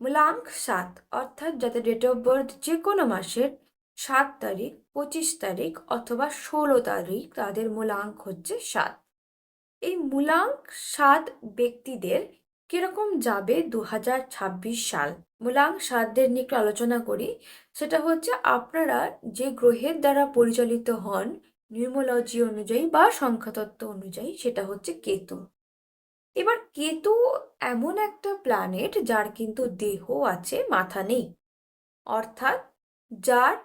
মূলাঙ্ক ৭ অর্থাৎ যাদের date of birth যে কোনো মাসের ৭ তারিখ, 25 তারিখ অথবা 16 তারিখ তাদের মূলাঙ্ক হচ্ছে ৭। এই মূলাঙ্ক ৭ ব্যক্তিদের কিরকম যাবে 2026 সাল। মূলাঙ্ক ৭দের নিয়ে একটু আলোচনা করি। সেটা হচ্ছে আপনারা যে গ্রহের দ্বারা পরিচালিত হন নিউমোলজি অনুযায়ী বা সংখ্যাতত্ত্ব অনুযায়ী, সেটা হচ্ছে কেতু। এবার কেতু এমন একটা প্ল্যানেট যার কিন্তু দেহ আছে, মাথা নেই। অর্থাৎ যার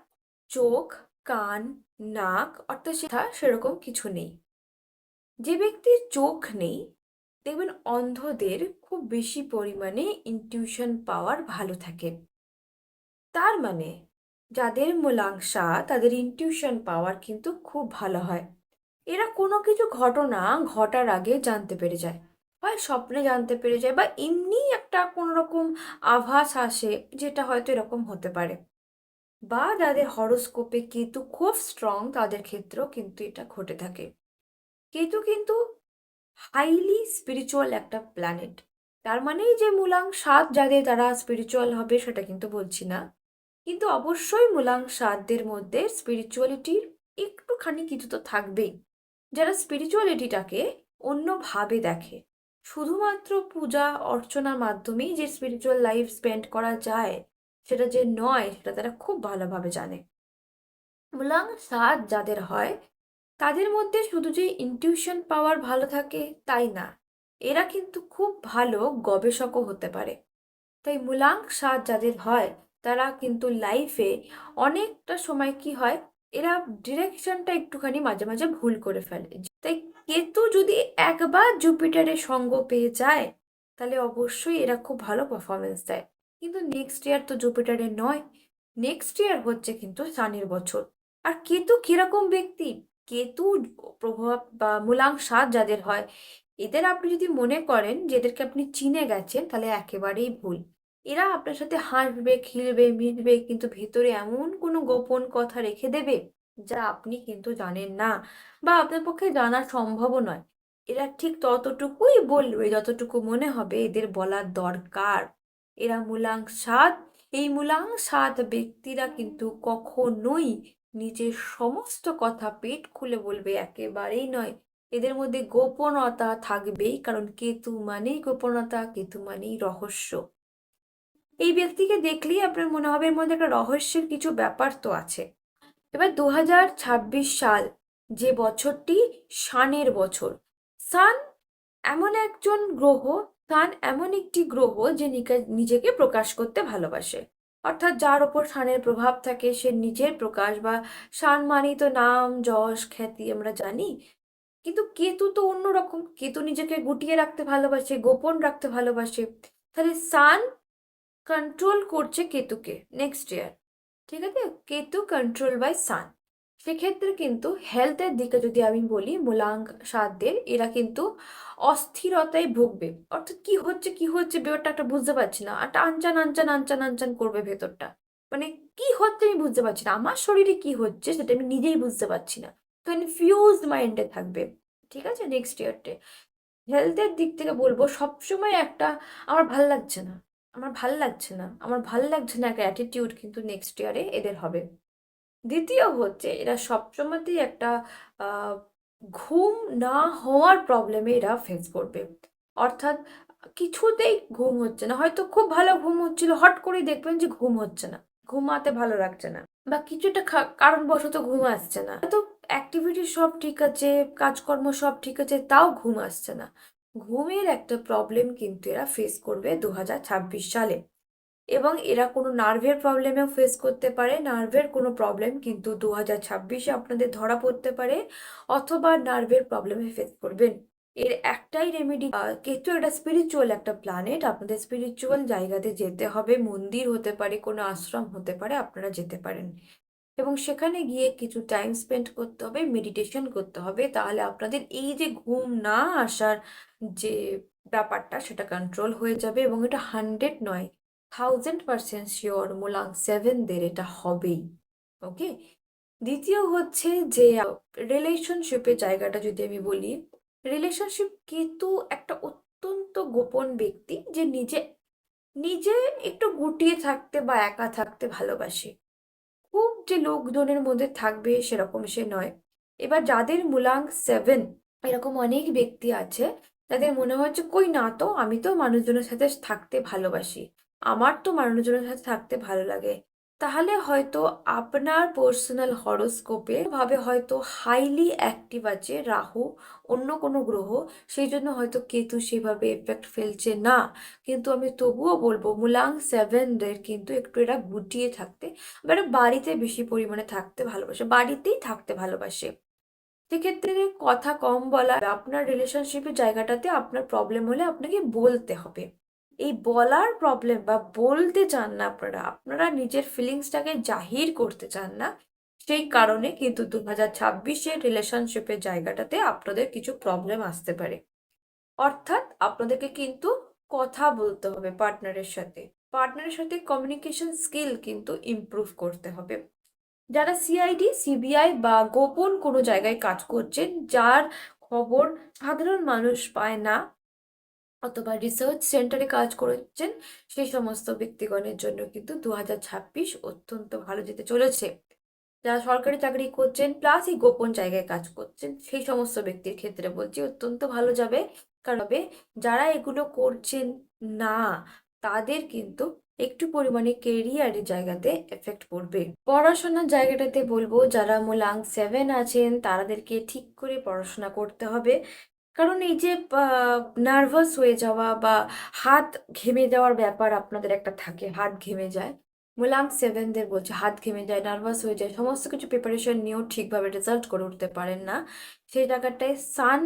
চোখ, কান, নাক অর্থাৎ সেরকম কিছু নেই। যে ব্যক্তির চোখ নেই, দেখবেন অন্ধদের খুব বেশি পরিমাণে ইনটিউশন পাওয়ার ভালো থাকে। তার মানে যাদের মূলাংশা, তাদের ইনটিউশন পাওয়ার কিন্তু খুব ভালো হয়। এরা কোনো কিছু ঘটনা ঘটার আগে জানতে পেরে যায়, হয় স্বপ্নে জানতে পেরে যায় বা এমনি একটা কোনো রকম আভাস আসে, যেটা হয়তো এরকম হতে পারে। বা যাদের হরোস্কোপে কেতু খুব স্ট্রং, তাদের ক্ষেত্রেও কিন্তু এটা ঘটে থাকে। কেতু কিন্তু হাইলি স্পিরিচুয়াল একটা প্ল্যানেট। তার মানেই যে মূলাঙ্ক ৭ যাদের তারা স্পিরিচুয়াল হবে সেটা কিন্তু বলছি না, কিন্তু অবশ্যই মূলাঙ্ক ৭দের মধ্যে স্পিরিচুয়ালিটির একটুখানি কিছু তো থাকবেই। যারা স্পিরিচুয়ালিটিটাকে অন্যভাবে দেখে, শুধুমাত্র পূজা অর্চনার মাধ্যমেই যে স্পিরিচুয়াল লাইফ স্পেন্ড করা যায় সেটা যে নয়, সেটা তারা খুব ভালোভাবে জানে। মূলাঙ্ক ৭ যাদের হয় তাদের মধ্যে শুধু যে ইনটিউশন পাওয়ার ভালো থাকে তাই না, এরা কিন্তু খুব ভালো গবেষকও হতে পারে। তাই মূলাঙ্ক ৭ যাদের হয় তারা কিন্তু লাইফে অনেকটা সময় কি হয়, এরা ডিরেকশনটা একটুখানি মাঝে মাঝে ভুল করে ফেলে। তাই কেতু যদি একবার জুপিটারের সঙ্গ পেয়ে যায় তাহলে অবশ্যই এরা খুব ভালো পারফরমেন্স দেয়। কিন্তু নেক্সট ইয়ার তো জুপিটারের নয়, নেক্সট ইয়ার হচ্ছে কিন্তু সানির বছর। আর কেতু কিরকম ব্যক্তি, কেতু প্রভাব বা মূলাঙ্ক ৭ যাদের হয়, এদের আপনি যদি মনে করেন যে এদেরকে আপনি চিনে গেছেন তাহলে একেবারেই ভুল। এরা আপনার সাথে হাসবে, খেলবে, মিশবে, কিন্তু ভেতরে এমন কোনো গোপন কথা রেখে দেবে যা আপনি কিন্তু জানেন না বা আপনার পক্ষে জানা সম্ভবও নয়। এরা ঠিক ততটুকুই বলবে যতটুকু মনে হবে এদের বলার দরকার। এরা মূলাঙ্ক ৭। এই মূলাঙ্ক ৭ ব্যক্তিরা কিন্তু কখনোই নিজের সমস্ত কথা পেট খুলে বলবে একেবারেই নয়। এদের মধ্যে গোপনতা থাকবেই, কারণ কেতু মানেই গোপনতা, কেতু মানেই রহস্য। এই ব্যক্তিকে দেখলেই আপনার মনে হবে এর মধ্যে একটা রহস্যের কিছু ব্যাপার তো আছে। এবার 2026 সাল, যে বছরটি সানের বছর। সান এমন একজন গ্রহ, সান এমন একটি গ্রহ যে নিজেকে প্রকাশ করতে ভালোবাসে। অর্থাৎ যার ওপর সানের প্রভাব থাকে সে নিজের প্রকাশ, বা সান মানেই তো নাম যশ খ্যাতি আমরা জানি। কিন্তু কেতু তো অন্যরকম, কেতু নিজেকে গুটিয়ে রাখতে ভালোবাসে, গোপন রাখতে ভালোবাসে। তাহলে সান কন্ট্রোল করছে কেতুকে নেক্সট ইয়ার, ঠিক আছে? কেতু কন্ট্রোল বাই সান। সেক্ষেত্রে কিন্তু হেলথের দিকে যদি আমি বলি, মূলাঙ্ক ৭দের এরা কিন্তু অস্থিরতায় ভুগবে। অর্থাৎ কি হচ্ছে কি হচ্ছে ব্যাপারটা একটা বুঝতে পারছি না, একটা আনচান আনচান আনচান আনচান করবে ভেতরটা। মানে কি হচ্ছে আমি বুঝতে পারছি না, আমার শরীরে কি হচ্ছে সেটা আমি নিজেই বুঝতে পারছি না। কনফিউজড মাইন্ডে থাকবে, ঠিক আছে? নেক্সট ইয়ারটে হেলথের দিক থেকে বলবো সবসময় একটা আমার ভাল লাগছে না, আমার ভাল লাগছে না, আমার ভাল লাগছে না একটা অ্যাটিটিউড কিন্তু নেক্সট ইয়ারে এদের হবে। দ্বিতীয় হচ্ছে এরা সবসময়তেই একটা আহ, ঘুম না হওয়ার প্রবলেমে এরা ফেস করবে। অর্থাৎ কিছুতেই ঘুম হচ্ছে না, হয়তো খুব ভালো ঘুম হচ্ছিল, হট করে দেখবেন যে ঘুম হচ্ছে না, ঘুমাতে ভালো লাগছে না, বা কিছুটা কারণবশত ঘুম আসছে না। তো অ্যাক্টিভিটি সব ঠিক আছে, কাজকর্ম সব ঠিক আছে, তাও ঘুম আসছে না। ঘুমের একটা প্রবলেম কিন্তু এরা ফেস করবে 2026 সালে। এবং এরা কোনো নার্ভের প্রবলেমেও ফেস করতে পারে, নার্ভের কোনো প্রবলেম কিন্তু 2026-এ আপনাদের ধরা পড়তে পারে, অথবা নার্ভের প্রবলেমে ফেস করবেন। এর একটাই রেমেডি, কেতু একটা স্পিরিচুয়াল একটা প্ল্যানেট, আপনাদের স্পিরিচুয়াল জায়গাতে যেতে হবে, মন্দির হতে পারে, কোনো আশ্রম হতে পারে, আপনারা যেতে পারেন এবং সেখানে গিয়ে কিছু টাইম স্পেন্ড করতে হবে, মেডিটেশন করতে হবে। তাহলে আপনাদের এই যে ঘুম না আসার যে ব্যাপারটা সেটা কন্ট্রোল হয়ে যাবে, এবং এটা 100 নয়, 1000% শিওর মূলাঙ্ক 7দের এটা হবেই। ওকে। দ্বিতীয় হচ্ছে যে রিলেশনশিপের জায়গাটা যদি আমি বলি, রিলেশনশিপ কিন্তু একটা অত্যন্ত গোপন ব্যক্তি যে নিজে নিজে একটু গুটিয়ে থাকতে বা একা থাকতে ভালোবাসে। খুব যে লোকজনের মধ্যে থাকবে সেরকম সে নয়। এবার যাদের মূলাঙ্ক 7, এরকম অনেক ব্যক্তি আছে যাদের মনে হচ্ছে কই না তো, আমি তো মানুষজনের সাথে থাকতে ভালোবাসি, আমার তো মানুষজনের সাথে থাকতে ভালো লাগে। তাহলে হয়তো আপনার পার্সোনাল হরোস্কোপে ভাবে হয়তো হাইলি অ্যাক্টিভ আছে রাহু, অন্য কোনো গ্রহ, সেই জন্য হয়তো কেতু সেভাবে এফেক্ট ফেলছে না। কিন্তু আমি তবুও বলবো মূলাঙ্ক 7দের কিন্তু একটু এরা গুটিয়ে থাকতে, এবারে বাড়িতে বেশি পরিমাণে থাকতে ভালোবাসে, বাড়িতেই থাকতে ভালোবাসে। সেক্ষেত্রে কথা কম বলা, আপনার রিলেশনশিপের জায়গাটাতে আপনার প্রবলেম হলে আপনাকে বলতে হবে। এই বলার প্রবলেম বা বলতে চান না, আপনারা আপনারা নিজের ফিলিংসটাকে জাহির করতে চান না, সেই কারণে কিন্তু 2026-এর রিলেশনশিপের জায়গাটাতে আপনাদের কিছু প্রবলেম আসতে পারে। অর্থাৎ আপনাদেরকে কিন্তু কথা বলতে হবে পার্টনারের সাথে, পার্টনারের সাথে কমিউনিকেশন স্কিল কিন্তু ইমপ্রুভ করতে হবে। যারা সিআইডি সিবিআই বা গোপন কোনো জায়গায় কাজ করছেন, যার খবর সাধারণ মানুষ পায় না, অথবা রিসার্চ সেন্টারে কাজ করেছেন, সেই সমস্ত ব্যক্তিগণের জন্য কিন্তু 2026 অত্যন্ত ভালো যেতে চলেছে। যারা সরকারি চাকরি করছেন প্লাস এই গোপন জায়গায় কাজ করছেন, সেই সমস্ত ব্যক্তির ক্ষেত্রে বলছি অত্যন্ত ভালো যাবে। কারণ যারা এগুলো করছেন না, তাদের কিন্তু একটু পরিমাণে কেরিয়ারের জায়গাতে এফেক্ট পড়বে। পড়াশোনার জায়গাটাতে বলবো যারা মূলাঙ্ক 7 আছেন তাদেরকে ঠিক করে পড়াশোনা করতে হবে। কারণ এই যে নার্ভাস হয়ে যাওয়া বা হাত ঘেমে যাওয়ার ব্যাপার আপনাদের একটা থাকে, হাত ঘেমে যায়। মূলাঙ্ক 7দের বলছে হাত ঘেমে যায়, নার্ভাস হয়ে যায়, সমস্ত কিছু প্রিপারেশন নিয়েও ঠিকভাবে রেজাল্ট করে উঠতে পারেন না। সেই জায়গাটায় সান,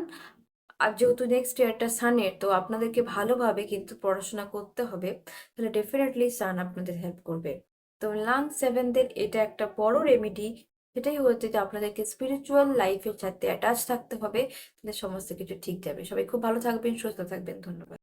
আর যেহেতু নেক্সট ইয়ারটা সানের, তো আপনাদেরকে ভালোভাবে কিন্তু পড়াশোনা করতে হবে, তাহলে ডেফিনেটলি সান আপনাদের হেল্প করবে। তো মূলাঙ্ক 7দের এটা একটা বড় রেমেডি, সেটাই হচ্ছে যে আপনাদেরকে স্পিরিচুয়াল লাইফের সাথে অ্যাটাচ থাকতে হবে, তাহলে সমস্ত কিছু ঠিক যাবে। সবাই খুব ভালো থাকবেন, সুস্থ থাকবেন, ধন্যবাদ।